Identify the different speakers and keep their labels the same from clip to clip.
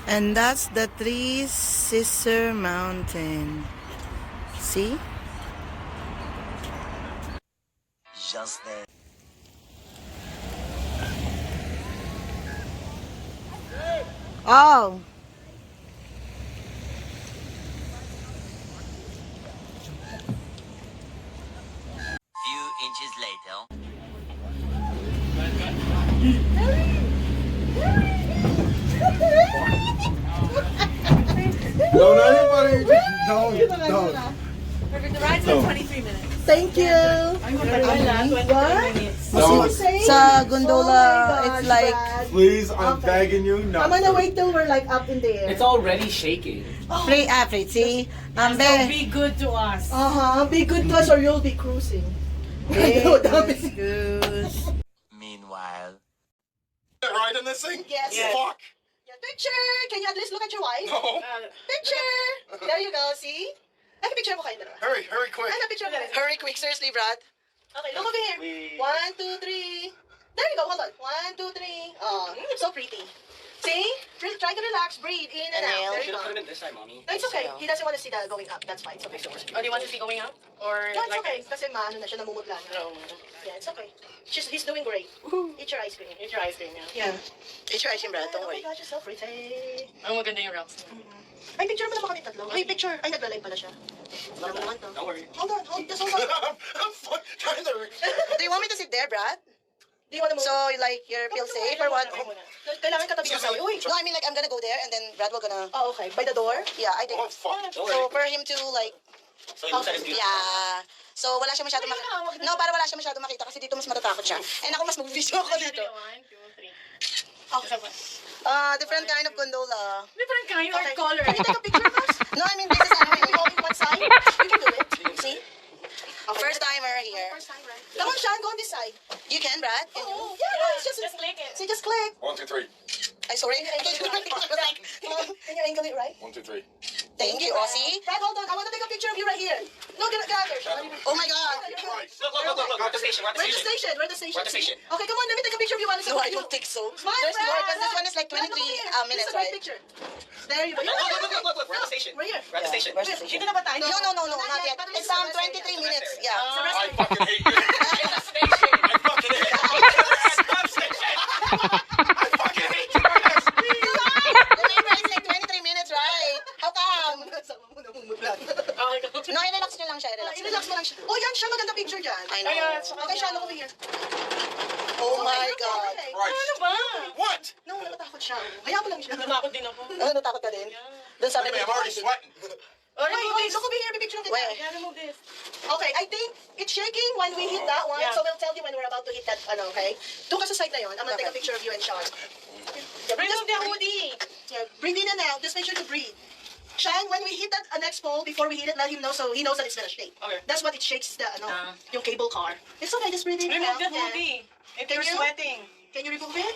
Speaker 1: And that's the Three Sister Mountain. See?
Speaker 2: Just there.
Speaker 1: Oh!
Speaker 2: Few inches later.
Speaker 3: No, not anybody. Don't.
Speaker 4: Perfect. The ride's like 23 minutes.
Speaker 1: Thank you!
Speaker 3: No,
Speaker 1: Sa gondola, it's like...
Speaker 3: please, I'm begging you not.
Speaker 5: I'm gonna wait till we're like up in the air.
Speaker 6: It's already shaking.
Speaker 1: Free athlete, see?
Speaker 4: So be good to us.
Speaker 5: Be good to us or you'll be cruising.
Speaker 1: Goose.
Speaker 2: Meanwhile.
Speaker 3: Right in this thing?
Speaker 5: Yes.
Speaker 3: Fuck.
Speaker 5: Picture! Can you at least look at your wife?
Speaker 3: No.
Speaker 5: Picture! There you go, see? Like a picture mo kayo dalawa.
Speaker 3: Hurry, quick.
Speaker 5: Like a picture mo kayo.
Speaker 1: Hurry quick, seriously, Brad.
Speaker 5: Okay, look over here. 1, 2, 3. There you go, hold on. 1, 2, 3. Oh, so pretty. See? Try to relax, breathe in and out. There you go.
Speaker 6: Put it in this time, mommy.
Speaker 5: No, it's okay. He doesn't want to see that going up. That's fine. It's okay.
Speaker 4: Oh, do you want to see going up? Or
Speaker 5: No, it's
Speaker 4: like
Speaker 5: okay. Kasi maano na siya, namumutla na.
Speaker 4: No.
Speaker 5: Yeah, it's okay. He's doing great. Eat your ice cream.
Speaker 4: Eat your ice cream, yeah.
Speaker 5: Yeah.
Speaker 1: It's right, Brad, don't
Speaker 5: Oh my
Speaker 1: worry.
Speaker 5: gosh, you're so pretty.
Speaker 4: Ang maganda yung rocks.
Speaker 5: Ay, picture mo naman kami tatlo. Ay, picture. Ay, nagla-live pala siya. Wala mo naman to.
Speaker 6: Don't worry.
Speaker 5: Hold on, just hold on.
Speaker 3: I'm trying to.
Speaker 1: Do you want me to sit there, Brad?
Speaker 5: Do you want to move?
Speaker 1: So, like, you feel safe or what?
Speaker 5: Kailangan katabi ka sa Uy!
Speaker 1: No, I mean, like, I'm gonna go there and then Brad will gonna...
Speaker 5: Oh, okay. By the door?
Speaker 1: Yeah, I think...
Speaker 3: Oh, fuck.
Speaker 6: Don't
Speaker 1: So,
Speaker 6: worry.
Speaker 1: for him to, like...
Speaker 6: So you said it's beautiful.
Speaker 1: Yeah. So, wala siya masyado makita. No, para wala siya masyado makita kasi dito mas matatakot siya. And ako mas mag-video ako dito.
Speaker 4: 1, 2, 3.
Speaker 1: Ah, different kind of gondola.
Speaker 4: Different kind or color.
Speaker 5: Can you take a picture of us?
Speaker 1: No, I mean, this is ano,
Speaker 5: Can you go in one side? You can do it. See?
Speaker 1: first timer here.
Speaker 5: First time, right? Come on, Sean, go on this side.
Speaker 1: You can, Brad? Can you?
Speaker 5: Oh, yeah, no, it's just...
Speaker 4: Just click it.
Speaker 5: See, just click.
Speaker 3: 1, 2, 3.
Speaker 1: Ay, sorry.
Speaker 5: Can you angle it right?
Speaker 3: 1, 2, 3.
Speaker 1: Thank you, Aussie.
Speaker 5: Brad, hold on. I want to take a picture of you right here. No, get out there.
Speaker 1: Oh my God.
Speaker 3: Christ.
Speaker 6: Look. We're at the station. We're at the
Speaker 5: We're at the
Speaker 6: station.
Speaker 5: station. We're at the station.
Speaker 6: We're at the station.
Speaker 5: Okay, come on. Let me take a picture of you.
Speaker 1: No, I don't think so.
Speaker 5: Smile,
Speaker 1: There's
Speaker 5: Brad.
Speaker 1: more, because this one is like
Speaker 5: Brad,
Speaker 1: 23
Speaker 5: look over here.
Speaker 1: minutes,
Speaker 5: This is a
Speaker 1: right?
Speaker 5: great picture. There you go.
Speaker 6: Look. We're at the station.
Speaker 5: We're here.
Speaker 6: We're at the station.
Speaker 1: Where's the station?
Speaker 4: Dito na ba tayo?
Speaker 1: No, not yet. It's 23 minutes. Yeah.
Speaker 3: I fucking hate you.
Speaker 6: At the station.
Speaker 3: I fucking hate you. I fucking hate you.
Speaker 1: Remember, it's like 23 minutes, right? How come? No, i-relax nyo lang siya.
Speaker 5: I-relax mo lang siya. Oh, yan siya. Maganda picture dyan.
Speaker 1: I know.
Speaker 5: Okay, siya. Look over here.
Speaker 1: Oh my God.
Speaker 3: Christ.
Speaker 4: Ano ba?
Speaker 3: What?
Speaker 5: No, natatakot siya. Hayaan mo lang siya.
Speaker 4: Natakot din ako.
Speaker 1: Ano, natakot ka din? Doon sa
Speaker 3: Wait a minute, I'm already sweating.
Speaker 5: Wait, look over here. May picture kita.
Speaker 1: Where?
Speaker 4: Yeah, remove this.
Speaker 5: Okay, I think it's shaking when we hit that one.
Speaker 4: Yeah.
Speaker 5: So we'll tell you when we're about to hit that, okay? Doon ka sa side na yun. I'm gonna take a picture of you and Sean. Yeah,
Speaker 4: Remove the hoodie.
Speaker 5: Yeah, breathe in and out. Just make sure to breathe. Sean, when we hit that next pole, before we hit it, let him know so he knows that it's gonna shake.
Speaker 4: Okay.
Speaker 5: That's what it shakes the, yung cable car. It's okay, just breathe in and
Speaker 4: Remove
Speaker 5: out.
Speaker 4: the hoodie. If
Speaker 5: Can
Speaker 4: you're
Speaker 5: you?
Speaker 4: sweating.
Speaker 5: Can you remove it?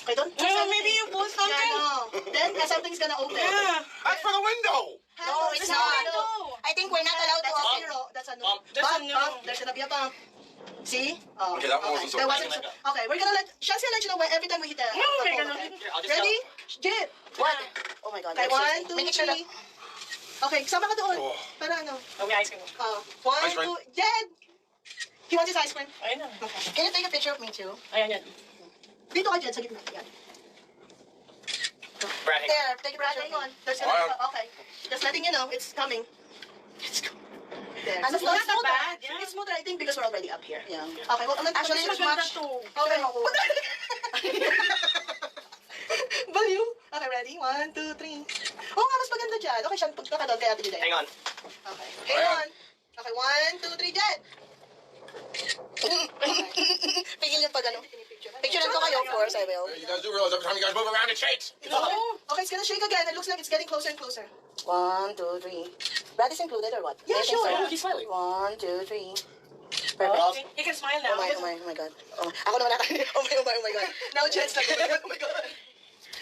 Speaker 5: Okay, don't touch
Speaker 4: Well, maybe
Speaker 5: anything.
Speaker 4: you pull something.
Speaker 5: Yeah, no. Then something's gonna open.
Speaker 4: Yeah.
Speaker 3: That's for the window.
Speaker 1: No, it's
Speaker 5: There's a
Speaker 1: not.
Speaker 5: window.
Speaker 1: I think we're not allowed to
Speaker 5: That's a
Speaker 1: open.
Speaker 5: zero. That's a no.
Speaker 6: Bump.
Speaker 4: There's a
Speaker 5: Bump,
Speaker 4: no.
Speaker 5: bump. There's gonna be a bump. See? Oh,
Speaker 3: Okay, that one wasn't so
Speaker 5: That
Speaker 3: bad.
Speaker 5: wasn't so- Okay, we're gonna let Sean's gonna let you know when every time we hit the
Speaker 4: No,
Speaker 5: the
Speaker 4: we're
Speaker 5: pole,
Speaker 4: gonna-
Speaker 5: okay?
Speaker 6: Here, I'll just
Speaker 5: Ready? Get.
Speaker 1: What? Oh my God.
Speaker 5: Okay,
Speaker 1: seriously.
Speaker 5: 1, 2,
Speaker 1: Make sure that...
Speaker 5: 3. Okay, sama ka doon.
Speaker 3: Oh.
Speaker 5: Para ano?
Speaker 4: Oh, may ice cream.
Speaker 5: 1,
Speaker 3: Ice cream.
Speaker 5: 2, Jed! He wants his ice cream.
Speaker 4: Ayun na.
Speaker 1: Can you take a picture of me too?
Speaker 4: Ayan yan.
Speaker 5: Dito ka, Jed, sa gitna. Yan.
Speaker 6: Brad, hang on.
Speaker 1: There, take a
Speaker 5: Brad,
Speaker 1: picture
Speaker 5: hang
Speaker 1: of me.
Speaker 5: on. There's okay. Just letting you know, it's coming. It's coming. There.
Speaker 1: Ano,
Speaker 5: It's
Speaker 1: not
Speaker 5: smoother.
Speaker 4: bad, yeah.
Speaker 5: It's smoother, I think, because we're already up here.
Speaker 1: Yeah.
Speaker 5: Okay, well,
Speaker 1: Actually,
Speaker 5: let's
Speaker 1: it's much...
Speaker 5: Okay. Baliw. Okay, ready? 1, 2, 3. Oh, nga, mas maganda dyan. Okay, Sean, punta ka doon, kaya ate
Speaker 6: Hang on.
Speaker 5: Okay. Hang on. Okay, 1, 2, 3, Jed.
Speaker 1: Pigil yung pag ano. Picturean ko kayo, of course, I will.
Speaker 3: You guys do realize every time you guys move around, it shakes.
Speaker 5: No. Okay, it's gonna shake again. It looks like it's getting closer and closer.
Speaker 1: 1, 2, 3. Brad is included or what?
Speaker 5: Yeah,
Speaker 1: I think
Speaker 5: sure.
Speaker 1: so.
Speaker 6: He's smiling.
Speaker 1: 1, 2, 3. Perfect.
Speaker 4: You can smile
Speaker 1: Oh
Speaker 4: now.
Speaker 1: my God. Oh, ako naman naka... Oh my God.
Speaker 5: Now Jed's like, oh my god.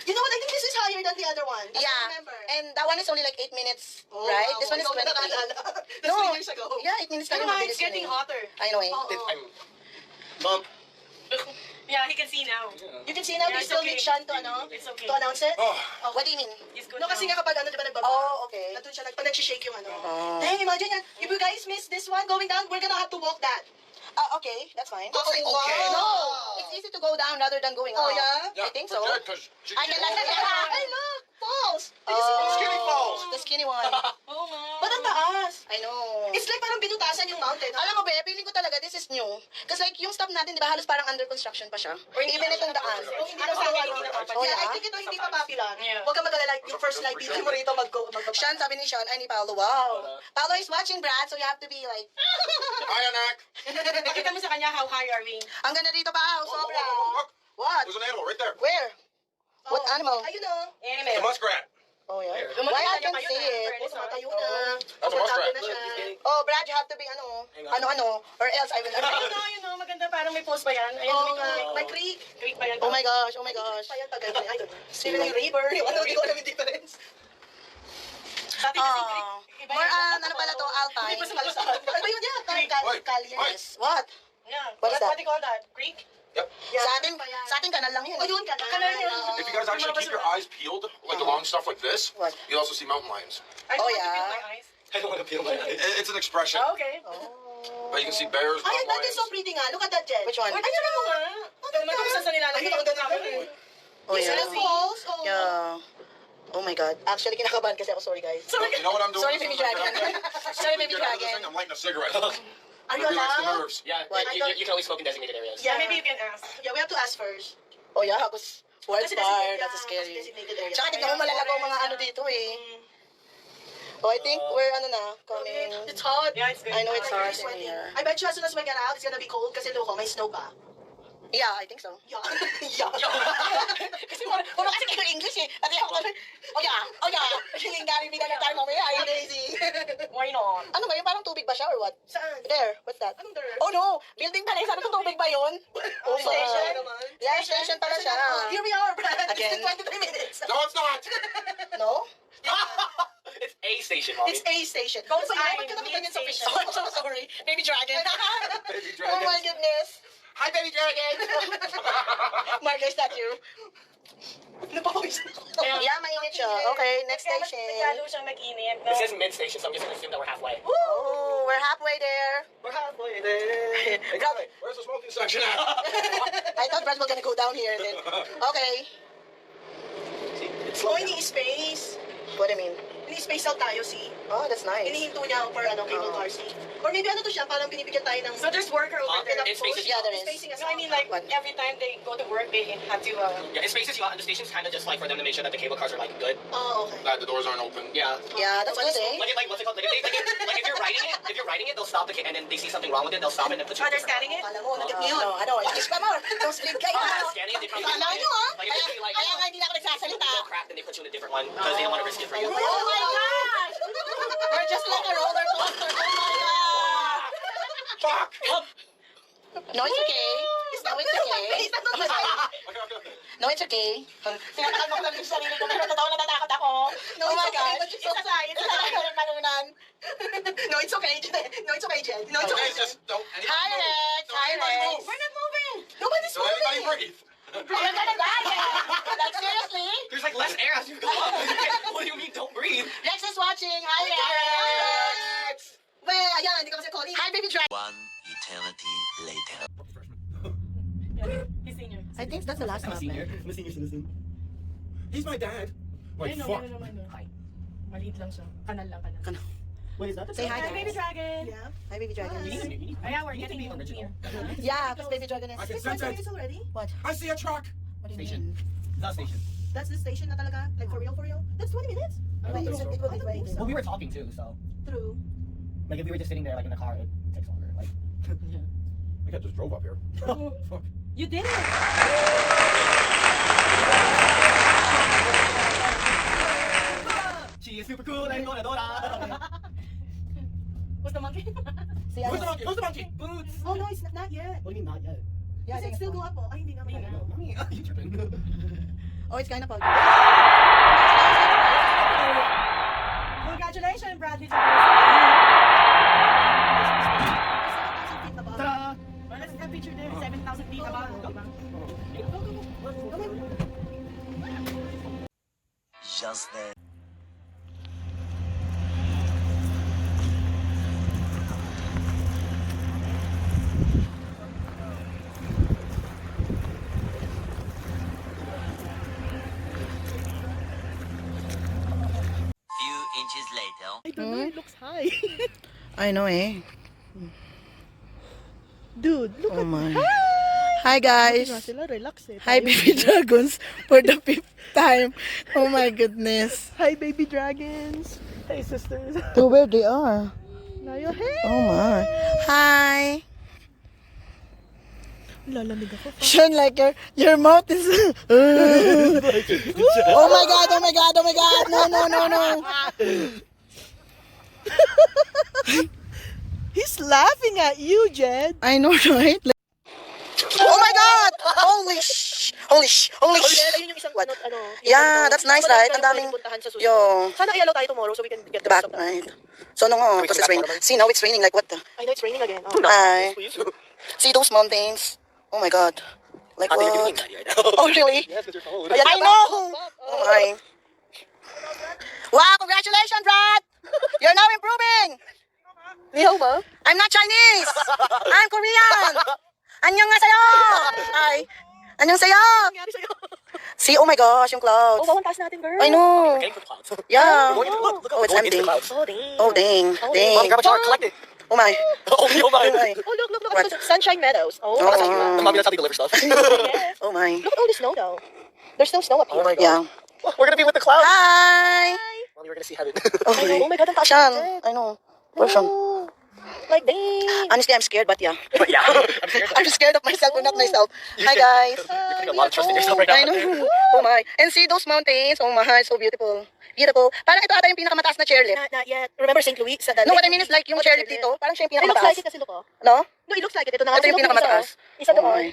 Speaker 5: You know what? I think this is higher than the other one. That's what I
Speaker 1: Yeah.
Speaker 5: remember.
Speaker 1: And that one is only like 8 minutes,
Speaker 5: Oh,
Speaker 1: right?
Speaker 5: wow.
Speaker 1: This one is
Speaker 5: No,
Speaker 1: 23.
Speaker 5: That's
Speaker 1: No.
Speaker 5: 3 years ago.
Speaker 1: Yeah, 8 minutes na
Speaker 4: Ano
Speaker 1: rin
Speaker 4: nga,
Speaker 1: mabilis
Speaker 4: it's getting
Speaker 1: yun eh.
Speaker 4: hotter.
Speaker 1: I know eh.
Speaker 5: Oh,
Speaker 6: I'm... Bump.
Speaker 4: Yeah, he can see now.
Speaker 5: You can see now,
Speaker 4: Yeah,
Speaker 5: they
Speaker 4: it's
Speaker 5: still
Speaker 4: okay.
Speaker 5: need Sean to, ano,
Speaker 4: It's okay.
Speaker 5: to announce it.
Speaker 3: Oh,
Speaker 1: What do you mean?
Speaker 4: He's good
Speaker 5: No, kasi
Speaker 4: now.
Speaker 5: nga kapag ano, di ba nagbaba?
Speaker 1: Oh, okay.
Speaker 5: Nandun siya, pag nag-shake yung ano.
Speaker 1: Oh.
Speaker 5: Dang, imagine yan. If you guys miss this one going down, we're gonna have to walk that.
Speaker 1: Okay, that's fine.
Speaker 3: Don't say okay.
Speaker 1: No, it's easy to go down rather than going
Speaker 5: Oh,
Speaker 1: up.
Speaker 5: yeah?
Speaker 1: I think so.
Speaker 3: Because she
Speaker 1: I can like
Speaker 5: Ay, look! Falls! Did you see this?
Speaker 3: Skinny falls.
Speaker 1: The skinny one.
Speaker 4: Oh, ma.
Speaker 5: Ba't ang taas?
Speaker 1: I know.
Speaker 5: It's like parang binutasan yung mountain.
Speaker 1: Alam mo, be, feeling ko talaga this is new. Kasi like, yung stop natin, di ba, halos parang under construction pa siya. Even itong daan.
Speaker 5: Oh, hindi
Speaker 4: Ako
Speaker 5: na
Speaker 4: sa akin,
Speaker 5: sa
Speaker 4: hindi na papansin.
Speaker 1: Oh,
Speaker 5: Yeah, I
Speaker 1: yeah?
Speaker 5: think ito hindi pa popular.
Speaker 4: Yeah.
Speaker 5: Huwag ka mag-alala, yung first live video mo rito magbaba.
Speaker 1: Sean, sabi ni Sean, ay ni Paolo, wow. Paolo is watching, Brad, so you have to be like,
Speaker 3: Hi, Anak.
Speaker 4: Pakita mo sa kanya how high are we.
Speaker 1: ang ganda dito pa, sobra.
Speaker 3: Look,
Speaker 1: What?
Speaker 3: there's an animal right there.
Speaker 1: Where? What animal?
Speaker 5: Ayun o.
Speaker 3: The muskrat.
Speaker 1: Oh, yeah.
Speaker 4: Dumating
Speaker 1: Why I
Speaker 4: na
Speaker 1: can
Speaker 4: kayo
Speaker 1: see
Speaker 4: na,
Speaker 1: it?
Speaker 4: Furnace,
Speaker 5: Tumatayo
Speaker 4: oh.
Speaker 5: na.
Speaker 3: That's a
Speaker 5: Komportable
Speaker 3: muskrat.
Speaker 5: na siya.
Speaker 1: Oh, Brad, you have to be ano, or else I will.
Speaker 4: Ayun o, maganda. Parang may post pa yan. Ayun,
Speaker 5: Oh,
Speaker 4: may
Speaker 5: nga.
Speaker 4: creek.
Speaker 5: May creek.
Speaker 4: Creek pa yan.
Speaker 1: Oh my gosh, oh my gosh.
Speaker 5: Pa yan pag ano, I don't know. Sino yung river? Yung ano, hindi ko alam yung difference.
Speaker 4: Dati kasi creek.
Speaker 1: Oh,
Speaker 4: Iba
Speaker 1: more
Speaker 4: yan.
Speaker 1: ano pala to, alpine.
Speaker 5: Hindi pa sa kalusahan. Ano ba yun yan?
Speaker 3: Wait,
Speaker 1: Yes. What?
Speaker 4: Yeah.
Speaker 1: What's that?
Speaker 4: What do you call that? Creek?
Speaker 3: Yep.
Speaker 1: Sa atin kanal lang yun.
Speaker 5: Oh, yun ka na.
Speaker 4: Kanal yun.
Speaker 3: If you guys actually keep your eyes peeled, like along stuff like this,
Speaker 1: What?
Speaker 3: you'll also see mountain lions.
Speaker 4: I don't
Speaker 1: Oh,
Speaker 4: want to
Speaker 1: yeah?
Speaker 4: feel my eyes.
Speaker 6: I don't want to peel my eyes.
Speaker 3: It's an expression.
Speaker 4: Oh, okay.
Speaker 3: But you can see bears,
Speaker 5: Ay,
Speaker 3: mountain
Speaker 5: that is
Speaker 3: lions.
Speaker 5: so pretty nga. Look at that, Jen.
Speaker 1: Which one?
Speaker 4: Ay, tignan mo nga. Tignan mo kung saan sa nilalagay.
Speaker 5: Ay, ang ganda naman.
Speaker 1: Oh,
Speaker 5: You see
Speaker 1: yeah.
Speaker 5: the falls? Oh.
Speaker 1: Yeah. Oh my God. Actually, kinakabahan kasi ako. Sorry, guys.
Speaker 3: You know what I'm doing?
Speaker 1: Sorry, baby dragon. Sorry, baby
Speaker 3: Get out of this
Speaker 1: dragon.
Speaker 3: thing, I'm lighting a cigarette.
Speaker 5: Are you
Speaker 3: It relaxes the
Speaker 5: allowed?
Speaker 3: nerves.
Speaker 6: Yeah,
Speaker 1: What?
Speaker 6: you can only smoke in designated areas.
Speaker 5: Yeah.
Speaker 4: Maybe you can ask.
Speaker 5: Yeah, we have to ask first.
Speaker 1: Oh yeah, because wild
Speaker 5: Kasi
Speaker 1: fire,
Speaker 5: designated-
Speaker 1: that's
Speaker 5: yeah,
Speaker 1: scary.
Speaker 5: kasi designated area.
Speaker 1: Tsaka tignan mo malalago mga ano dito eh. Oh, I think we're ano na, coming.
Speaker 5: It's hot.
Speaker 4: Yeah, it's good.
Speaker 1: I know it's
Speaker 5: I'm
Speaker 1: hot
Speaker 5: really
Speaker 1: in
Speaker 5: sweating.
Speaker 1: here.
Speaker 5: I bet you as soon as we get out, it's gonna be cold kasi loko, may snow pa.
Speaker 1: Yeah, I think so.
Speaker 5: Yeah. Yeah.
Speaker 1: Kasi puro kasi kayo English eh. At ako kami, oh yeah. Yung Gary Vee na tayo mamaya. Ay,
Speaker 5: Amazing.
Speaker 4: Why not?
Speaker 1: ano ba yun? Parang tubig ba siya or what?
Speaker 5: Saan?
Speaker 1: There, what's that?
Speaker 5: Anong there?
Speaker 1: Oh no, building pala. Sana kung tubig ba yun? Oh,
Speaker 5: Station
Speaker 1: my.
Speaker 5: naman.
Speaker 1: Yeah, station pala siya.
Speaker 5: Here we are, Brad.
Speaker 1: Again.
Speaker 5: It's 23 minutes.
Speaker 3: No, it's not.
Speaker 1: No?
Speaker 6: It's a station, mommy.
Speaker 5: It's a station.
Speaker 4: Go
Speaker 5: Ano ba yun?
Speaker 4: sign,
Speaker 5: Ba't ka nakaganyan sa
Speaker 4: mid
Speaker 5: fish?
Speaker 1: Oh, I'm so sorry. Baby dragon.
Speaker 3: Baby
Speaker 1: Oh my
Speaker 3: dragon.
Speaker 1: goodness.
Speaker 3: Hi, baby dragon.
Speaker 1: Marga, is that you?
Speaker 5: Napapawis na ako.
Speaker 1: Yeah, mainit siya. Okay, next
Speaker 4: Kaya
Speaker 1: station.
Speaker 4: masyado siyang mag-init. No?
Speaker 6: It says mid station, so I'm just gonna assume that we're halfway.
Speaker 1: Oh, we're halfway there.
Speaker 3: We're halfway there. Exactly. Where's the smoking section at?
Speaker 1: I thought Brad was gonna go down here then. Okay.
Speaker 5: Oh, hindi space.
Speaker 1: What do you mean?
Speaker 5: Hindi space out tayo, see?
Speaker 1: Oh, that's nice.
Speaker 5: Hinihinto niya for cable car, see? Or maybe ano to siya, parang binibigyan tayo ng...
Speaker 4: So there's worker over there.
Speaker 6: It's spaces.
Speaker 1: Yeah, there is.
Speaker 5: Spacing us
Speaker 4: No, I mean like
Speaker 1: What?
Speaker 4: every time they go to work, they have to.
Speaker 6: Yeah, it's spaces you want, and the station's kind of just like for them to make sure that the cable cars are like good.
Speaker 5: Oh, okay.
Speaker 3: Glad the doors aren't open.
Speaker 6: Yeah.
Speaker 1: Yeah, that's good eh.
Speaker 6: Like what's it called? Like if you're writing it, they'll stop the and then they see something wrong with it, they'll stop it and put you.
Speaker 4: Are they scanning it?
Speaker 1: Alam mo, nag-get me yun. Ano, English pa more. Don't speak kayo.
Speaker 6: Scanning it, they probably.
Speaker 1: Alam nyo ah.
Speaker 6: Like if they see like
Speaker 1: Kaya nga hindi na ako nagsasalita.
Speaker 6: little crack, then they put you in a different one because they don't want to risk it for you.
Speaker 1: Oh my gosh! We're just like a roller coaster. Oh my God!
Speaker 3: Fuck!
Speaker 1: No, it's okay. No, it's okay.
Speaker 3: Okay.
Speaker 1: No, it's okay. Tinatakal ko lang yung sarili ko, pero totoo natatakot ako.
Speaker 5: No,
Speaker 1: Oh my
Speaker 5: it's okay,
Speaker 1: gosh.
Speaker 5: but it's okay.
Speaker 1: It's okay. Malunan.
Speaker 5: No, it's okay, Jen. No, it's okay, Jen. No, it's
Speaker 3: Okay,
Speaker 5: okay.
Speaker 3: just don't.
Speaker 1: Hi, Rex. Hi, Rex.
Speaker 5: We're not moving. Nobody's
Speaker 3: Don't anybody
Speaker 5: moving.
Speaker 3: breathe.
Speaker 1: You're gonna die. Like, seriously?
Speaker 6: There's like less air as you go up. What do you mean don't breathe?
Speaker 1: Rex is watching. Hi, Rex.
Speaker 5: Well, ayan, hindi ka kasi calling.
Speaker 1: Hi, baby dragon.
Speaker 2: One eternity later.
Speaker 4: He's senior.
Speaker 1: I think that's the last one.
Speaker 6: I'm a senior citizen.
Speaker 3: He's my dad. Like,
Speaker 4: Ay, no,
Speaker 3: fuck.
Speaker 4: no, no, no. Maliit lang siya. Kanal lang, kanal.
Speaker 6: What is that?
Speaker 1: Say hi,
Speaker 4: Hi, baby
Speaker 1: guys.
Speaker 4: dragon.
Speaker 5: Yeah.
Speaker 1: Hi, baby dragon.
Speaker 4: Yeah, we're getting you
Speaker 6: original.
Speaker 4: here.
Speaker 1: Yeah, because baby dragon is.
Speaker 3: I can
Speaker 5: It's
Speaker 3: sense
Speaker 5: 5
Speaker 3: it.
Speaker 5: minutes already.
Speaker 1: What?
Speaker 3: I see a truck.
Speaker 1: What do you
Speaker 6: Station.
Speaker 1: mean?
Speaker 6: The station.
Speaker 5: That's the station na talaga? Like, for real, for real? That's 20 minutes?
Speaker 1: Wait, it will be right
Speaker 6: Well, we were talking too, so
Speaker 5: True.
Speaker 6: like if we were just sitting there like in the car, it takes longer. Like
Speaker 3: I think I just drove up here. Fuck.
Speaker 4: You did it.
Speaker 6: she is super cool and Dora.
Speaker 4: What's the monkey?
Speaker 1: See,
Speaker 3: Who's the monkey? Who's the monkey?
Speaker 6: Boots.
Speaker 5: Oh, no, it's not yet.
Speaker 6: What do you mean not yet?
Speaker 1: Yeah, I
Speaker 5: Kasi
Speaker 1: think
Speaker 5: it's still
Speaker 1: it's
Speaker 5: go up, oh. Ay, hindi naman.
Speaker 4: Hindi na.
Speaker 6: Mommy, you tripping?
Speaker 1: Oh, it's kind of foggy.
Speaker 4: Congratulations, Bradley.
Speaker 6: Ta-da!
Speaker 4: Well, let's get a picture there. 7,000 Di trabaho, di ba?
Speaker 2: Just then. Few inches later.
Speaker 5: I don't know,
Speaker 4: it looks high.
Speaker 5: I know eh.
Speaker 4: Dude, look
Speaker 5: Oh
Speaker 4: at
Speaker 5: my.
Speaker 4: Hi!
Speaker 5: Hi guys.
Speaker 4: Nga sila, relax eh.
Speaker 5: Hi
Speaker 4: Tayo.
Speaker 5: baby dragons for the 5th time. Oh my goodness.
Speaker 4: Hi, baby dragons. Hey, sisters.
Speaker 5: So where they are?
Speaker 4: Nayo, hey!
Speaker 5: Oh my. Hi.
Speaker 4: Lalamig ako.
Speaker 5: Sean, like your mouth is. Oh my god! Oh my god! Oh my god! No! No! No! No!
Speaker 4: He's laughing at you, Jed.
Speaker 5: I know, right? Like, oh my god! Holy sh! Holy sh! Holy sh!
Speaker 1: Ayun yung isang
Speaker 5: What?
Speaker 1: ano.
Speaker 5: Yeah, that's nice, right? Ang daming.
Speaker 1: Puntahan sa susunod.
Speaker 5: Yo.
Speaker 1: Sana i-allow tayo tomorrow so we can get the
Speaker 5: Back,
Speaker 1: rest of that.
Speaker 5: right? So no, because it's raining. See, now it's raining. Like what the?
Speaker 1: I know it's raining again. Oh.
Speaker 5: Hi. See those mountains? Oh my god. Like
Speaker 6: How are you doing
Speaker 5: what?
Speaker 6: that right now?
Speaker 5: Oh really?
Speaker 6: Yes, because your phone.
Speaker 5: I know. Oh my. Wow! Congratulations, Brad. You're now improving.
Speaker 1: Ni hao ba?
Speaker 5: I'm not Chinese. I'm Korean. 안녕하세요. Hi. 안녕하세요.
Speaker 1: Nangyari sa'yo?
Speaker 5: See, oh my gosh, yung
Speaker 1: Oh,
Speaker 5: clouds.
Speaker 1: wow, ang taas natin, girl.
Speaker 5: I know.
Speaker 6: Getting for clouds.
Speaker 5: Yeah.
Speaker 6: Look, look, look,
Speaker 5: Oh, it's
Speaker 6: going into
Speaker 5: empty.
Speaker 6: the clouds.
Speaker 1: Oh, dang.
Speaker 5: Oh dang,
Speaker 6: Mommy,
Speaker 5: dang.
Speaker 6: grab a shower, collect it.
Speaker 5: Oh my.
Speaker 6: Oh my.
Speaker 5: Oh my.
Speaker 1: Oh, look.
Speaker 5: What?
Speaker 1: It's Sunshine Meadows. Oh,
Speaker 5: Oh.
Speaker 1: that's how you are.
Speaker 6: Mommy, that's how they deliver stuff.
Speaker 1: Yes.
Speaker 5: Oh my.
Speaker 1: Look at all the snow, though. There's no snow up here.
Speaker 6: Oh my God.
Speaker 5: Yeah.
Speaker 6: We're gonna be with the clouds.
Speaker 5: Hi.
Speaker 6: Mommy, we're gonna see heaven.
Speaker 5: Oh
Speaker 1: I know. Oh
Speaker 5: my.
Speaker 1: my God, ang taas
Speaker 5: Sean,
Speaker 1: natin.
Speaker 5: I know. Where's Sean?
Speaker 1: Oh. Like, dang.
Speaker 5: Honestly, I'm scared, but yeah.
Speaker 6: But yeah, I'm scared.
Speaker 5: I'm scared of myself, but not myself. Hi guys.
Speaker 6: You're putting a lot of trust in yourself right now.
Speaker 5: I know. Oh my. And see those mountains. Oh my, so beautiful. Beautiful. Parang ito ata yung pinakamataas na chairlift.
Speaker 1: Not yet. Remember St. Louis?
Speaker 5: No, what I mean is like yung
Speaker 1: Oh,
Speaker 5: chairlift dito. Parang siya yung
Speaker 1: It looks like
Speaker 5: pinakamataas.
Speaker 1: it kasi look, oh.
Speaker 5: No?
Speaker 1: No, it looks like it. Ito na nga.
Speaker 5: Ito yung
Speaker 1: Look,
Speaker 5: pinakamataas.
Speaker 1: Isa
Speaker 5: Oh
Speaker 1: doon.
Speaker 5: my.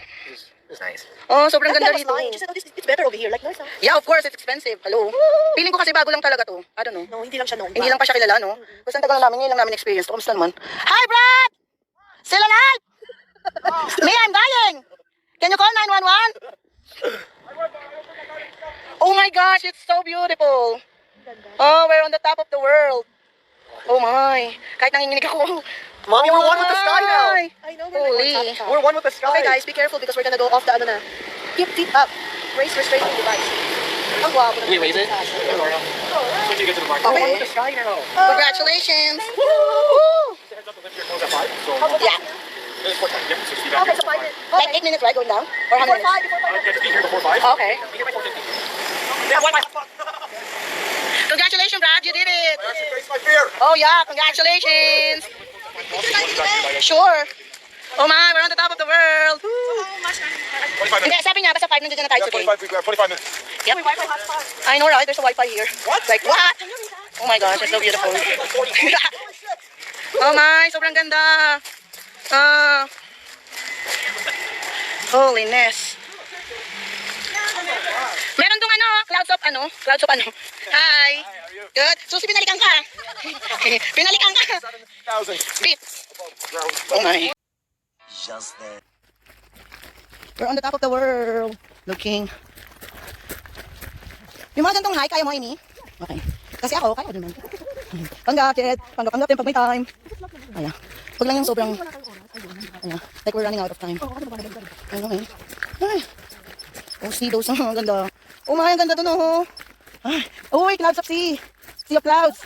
Speaker 6: It's nice.
Speaker 5: Oh, sobrang
Speaker 1: That
Speaker 5: ganda
Speaker 1: guy was
Speaker 5: dito.
Speaker 1: lying. She said, oh, it's better over here. Like, no, it's not.
Speaker 5: Yeah, of course, it's expensive. Hello. Feeling ko kasi bago lang talaga to. I don't know.
Speaker 1: No, hindi lang siya known.
Speaker 5: Hindi lang pa siya kilala, no? Kasi ang tagal na namin, ngayon lang namin experience to. Kamusta naman? Hi, Brad! Still alive? Me, I'm dying. Can you call 911? Oh my gosh, it's so beautiful. Oh, we're on the top of the world. Oh my. Kahit nanginginig ako.
Speaker 6: Mommy, we're one with the sky now.
Speaker 5: Ay.
Speaker 1: I know, we're like
Speaker 5: Holy.
Speaker 1: on top.
Speaker 6: We're one with the sky.
Speaker 1: Okay, guys, be careful because we're gonna go off the ano na. Keep feet up. Race restraining device. Ang guwapo na.
Speaker 6: We raise it? When you get to the market.
Speaker 5: Okay.
Speaker 6: We're one with the sky now.
Speaker 5: Congratulations.
Speaker 1: Woo!
Speaker 6: Heads up to lift your clothes at 5. So,
Speaker 5: Yeah.
Speaker 6: there's 4 times. Yeah, 60 back
Speaker 1: Okay,
Speaker 6: here.
Speaker 1: so 5 minutes.
Speaker 5: Like 8 minutes, right? Going down? Or how
Speaker 1: Before
Speaker 5: many
Speaker 1: 5,
Speaker 5: minutes?
Speaker 1: before 5
Speaker 6: Yeah, just be here before 5.
Speaker 5: Okay.
Speaker 6: Be here by 4:50.
Speaker 5: Congratulations, Brad. You did it.
Speaker 6: I actually faced my fear.
Speaker 5: Oh yeah, congratulations. Sure. Oh my, we're on the top of the world. Woo.
Speaker 6: 25
Speaker 5: Hindi,
Speaker 6: minutes.
Speaker 5: sabi niya, basta 5 nandiyan na tayo
Speaker 6: Yeah,
Speaker 5: today.
Speaker 6: 25, we have 25 minutes.
Speaker 5: Yep.
Speaker 1: Wi-Fi hotspot.
Speaker 5: I know, right? There's a Wi-Fi here.
Speaker 6: What?
Speaker 5: Like, what? Oh my gosh, it's so beautiful. Oh my, sobrang ganda. Holiness. Meron dong ano, clouds of ano. Hi. Good. Susi, pinalikan ka. Pinalikan ka.
Speaker 6: 1,000
Speaker 5: Beep.
Speaker 6: ground.
Speaker 5: Oh my.
Speaker 2: Just then.
Speaker 5: We're on the top of the world. Looking. Yung mga gantong high, kaya mo, Amy? Okay. Kasi ako, kaya ko din man. Panggap, Chet. Panggap din pag may time. Ayan. Pag lang yung sobrang... Ayan. Like we're running out of time. Ayun lang eh. Ay. Oh, see those. Ang ganda. Oh my, ang ganda dun oh. Ay. Oh, wait, clouds of sea. Sea of clouds.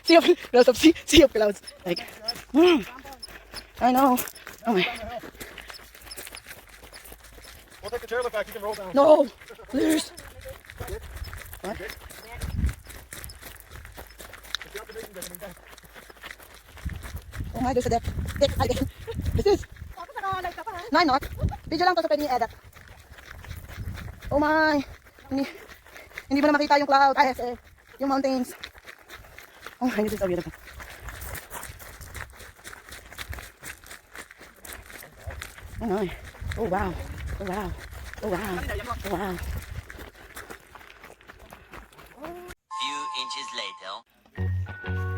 Speaker 5: Sea of clouds of sea. Sea of clouds. Like. I know. Oh my.
Speaker 6: We'll take the chairlift back. You can roll down.
Speaker 5: No, please. What? Oh my, there's a deck. Deck, I can. This is. No, I'm not. Video lang to sa pwede i-edit. Oh my. Hindi mo na makita yung cloud. Ay, yung mountains. Oh my, this is so beautiful. Oh my. Oh wow. Oh wow. Oh wow. Oh wow.
Speaker 2: Few inches later.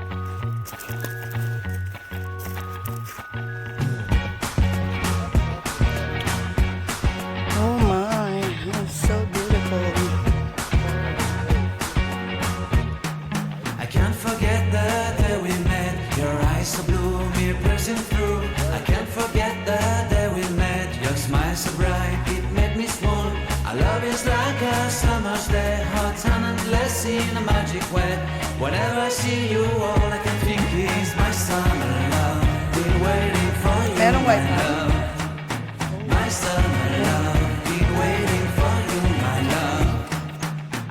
Speaker 7: eyes so bright, it made me swoon. Our love is like a summer's day, hot and endless in a magic way. Whenever I see you, all I can think is my summer love. Been waiting for you,
Speaker 5: Merong
Speaker 7: my
Speaker 5: white na.
Speaker 7: love. My summer love. Been waiting for you, my love.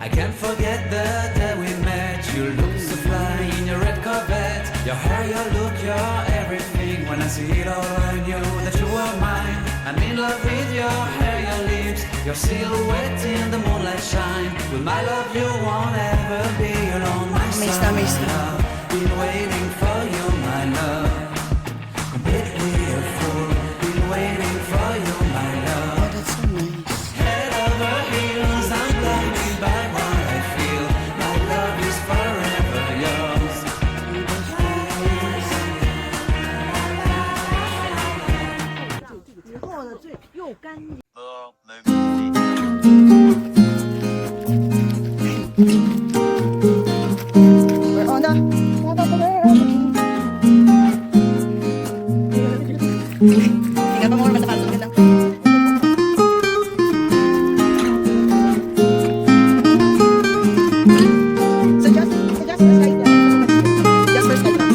Speaker 7: I can't forget the day we met. You look so fly in your red Corvette. Your hair, your look, your everything. When I see it all, I knew that you were mine. I'm in love with your hair, your lips, your silhouette in the moonlight shine. With my love, you won't ever be alone. My
Speaker 5: Miss na, miss
Speaker 7: summer
Speaker 5: na.
Speaker 7: love. Been waiting for you, my love. Completely a fool. Been waiting for you, my love.
Speaker 5: Oh, that's so nice.
Speaker 7: Head over heels, I'm blinded by what I feel. My love is forever yours.
Speaker 2: More moments later.
Speaker 5: We're on the top of the world. Ingat mo naman sa pasok nila. So just first light lang. Just first light lang.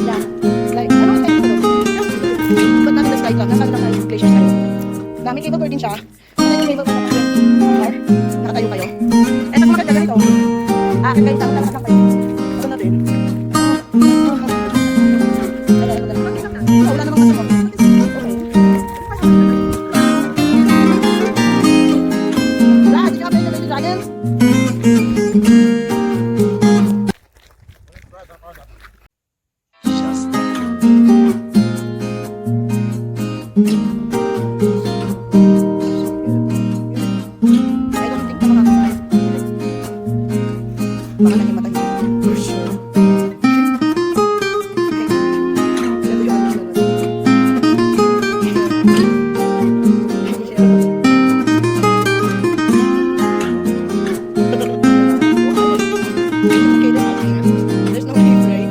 Speaker 5: Yeah. Like, ano ang tayo ko? Ba't namin first light lang? Nasaan lang tayo? Glaciers tayo. Dami cable car din siya. Ano yung cable car? Nakatayo kayo. Eh, pag maganda ganito. Akin kayo, tama lang kayo. Ako na din. Wala namang masama. Brad, did you have any dragons?
Speaker 2: Just
Speaker 5: I don't think na makakasakit. Baka naging mata niya. For sure. Ito yung ano sila. Okay, there's no name, right?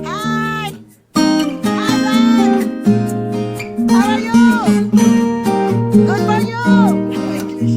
Speaker 5: Hi! Hi, Brad! How are you? Good for you! English.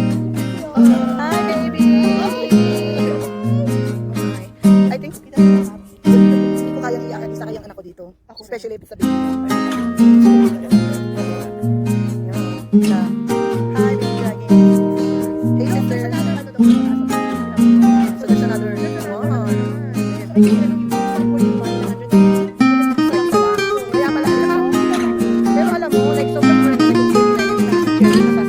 Speaker 5: Hi, baby! I think hindi ko kayang iyakan isa kayang anak ko dito. Especially if it's a baby. Yeah. Hi, baby dragon. Hey, sister. So there's another one. Kaya pala, pero alam mo, like, sobrang friend na nag-share na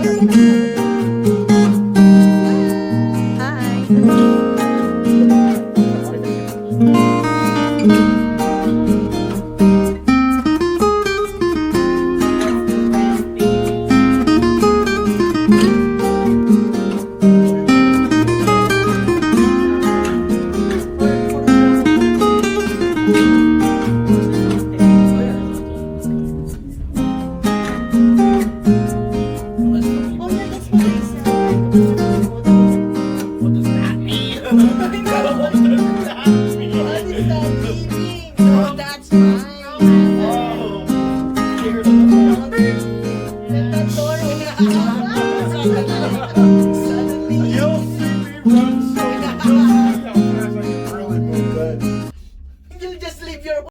Speaker 5: Hi.
Speaker 1: leave your